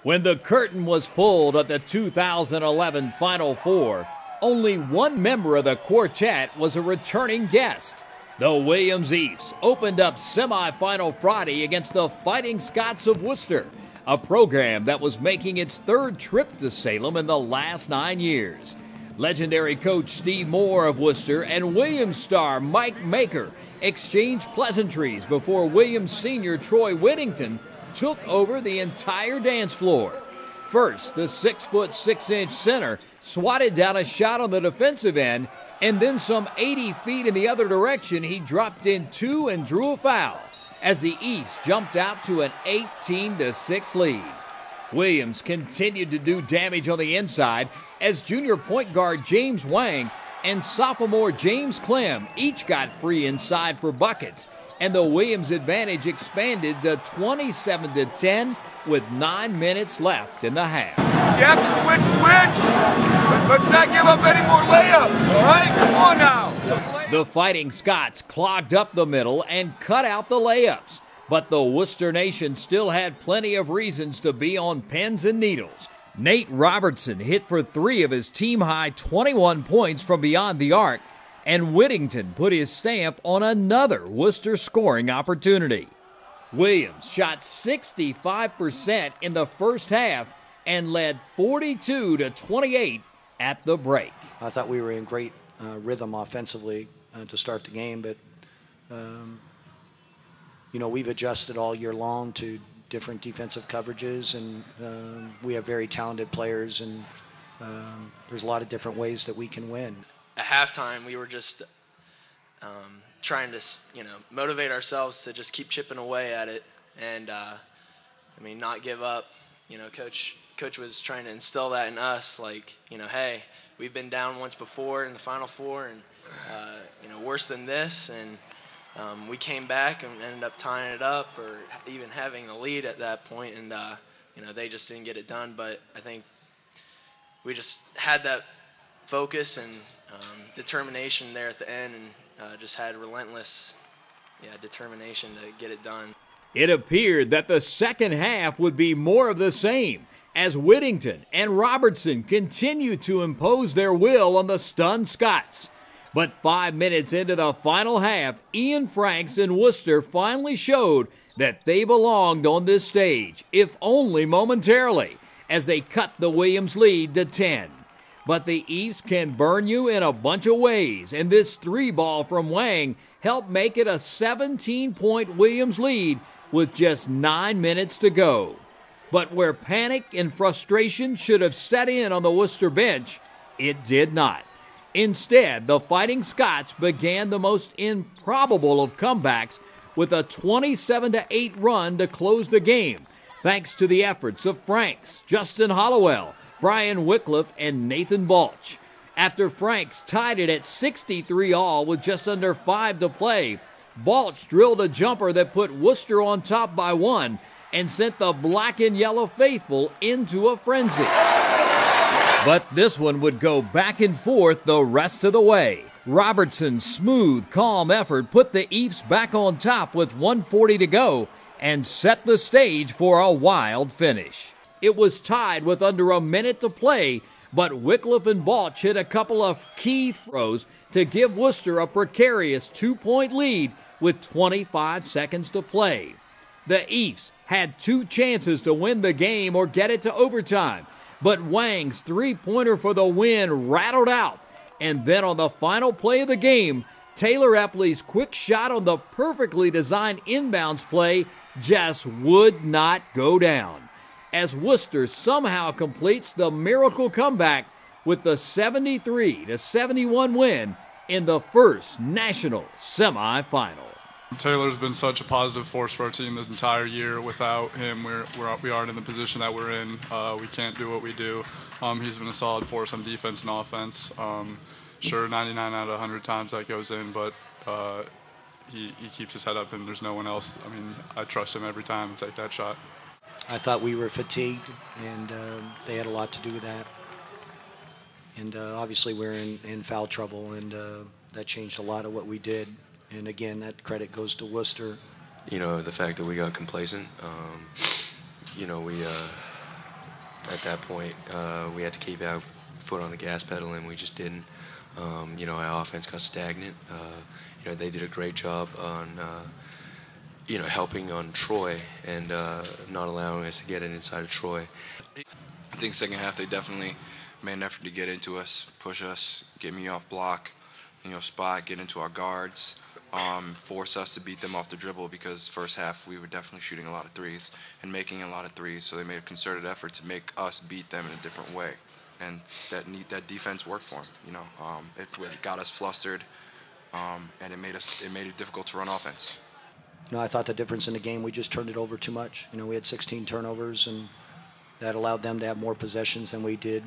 When the curtain was pulled at the 2011 Final Four, only one member of the quartet was a returning guest. The Williams Ephs opened up semifinal Friday against the Fighting Scots of Wooster, a program that was making its third trip to Salem in the last 9 years. Legendary coach Steve Moore of Wooster and Williams star Mike Maker exchanged pleasantries before Williams senior Troy Whittington took over the entire dance floor. First, the 6'6" center swatted down a shot on the defensive end, and then some 80 feet in the other direction, he dropped in two and drew a foul as the Ephs jumped out to an 18-6 lead. Williams continued to do damage on the inside as junior point guard James Wang and sophomore James Clem each got free inside for buckets, and the Williams advantage expanded to 27-10 with 9 minutes left in the half. You have to switch. Let's not give up any more layups, all right? Come on now. The Fighting Scots clogged up the middle and cut out the layups, but the Wooster Nation still had plenty of reasons to be on pins and needles. Nate Robertson hit for 3 of his team-high 21 points from beyond the arc, and Whittington put his stamp on another Wooster scoring opportunity. Williams shot 65% in the first half and led 42-28 at the break. I thought we were in great rhythm offensively to start the game, but you know, we've adjusted all year long to different defensive coverages, and we have very talented players, and there's a lot of different ways that we can win. At halftime, we were just trying to, motivate ourselves to just keep chipping away at it, and not give up. Coach was trying to instill that in us, like, hey, we've been down once before in the Final Four, and worse than this, and we came back and ended up tying it up, or even having the lead at that point, and they just didn't get it done. But I think we just had that focus and determination there at the end, and just had relentless determination to get it done. It appeared that the second half would be more of the same as Whittington and Robertson continued to impose their will on the stunned Scots. But 5 minutes into the final half, Ian Franks and Wooster finally showed that they belonged on this stage, if only momentarily, as they cut the Williams lead to 10. But the Ephs can burn you in a bunch of ways, and this 3-ball from Wang helped make it a 17-point Williams lead with just 9 minutes to go. But where panic and frustration should have set in on the Wooster bench, it did not. Instead, the Fighting Scots began the most improbable of comebacks with a 27-8 run to close the game, thanks to the efforts of Franks, Justin Hollowell, Brian Wycliffe, and Nathan Balch. After Franks tied it at 63 all with just under 5 to play, Balch drilled a jumper that put Wooster on top by 1 and sent the black and yellow faithful into a frenzy. But this one would go back and forth the rest of the way. Robertson's smooth, calm effort put the Ephs back on top with 1:40 to go and set the stage for a wild finish. It was tied with under a minute to play, but Wycliffe and Balch hit a couple of key throws to give Wooster a precarious 2-point lead with 25 seconds to play. The Ephs had 2 chances to win the game or get it to overtime, but Wang's 3-pointer for the win rattled out, and then on the final play of the game, Taylor Epley's quick shot on the perfectly designed inbounds play just would not go down, as Wooster somehow completes the miracle comeback with the 73-71 win in the first national semifinal. Taylor's been such a positive force for our team this entire year. Without him, we aren't in the position that we're in. We can't do what we do. He's been a solid force on defense and offense. Sure, 99 out of 100 times that goes in, but he keeps his head up, and there's no one else. I trust him every time to take that shot. I thought we were fatigued, and they had a lot to do with that. And obviously we're in foul trouble, and that changed a lot of what we did. And again, that credit goes to Wooster. The fact that we got complacent. at that point. We had to keep our foot on the gas pedal, and we just didn't. Our offense got stagnant. They did a great job on, helping on Troy and not allowing us to get it inside of Troy. I think second half they definitely made an effort to get into us, push us, get me off block, spot, get into our guards, force us to beat them off the dribble, because first half we were definitely shooting a lot of threes and making a lot of threes, so they made a concerted effort to make us beat them in a different way. And that defense worked for them. It got us flustered, and it made it difficult to run offense. I thought the difference in the game, we just turned it over too much. We had 16 turnovers, and that allowed them to have more possessions than we did.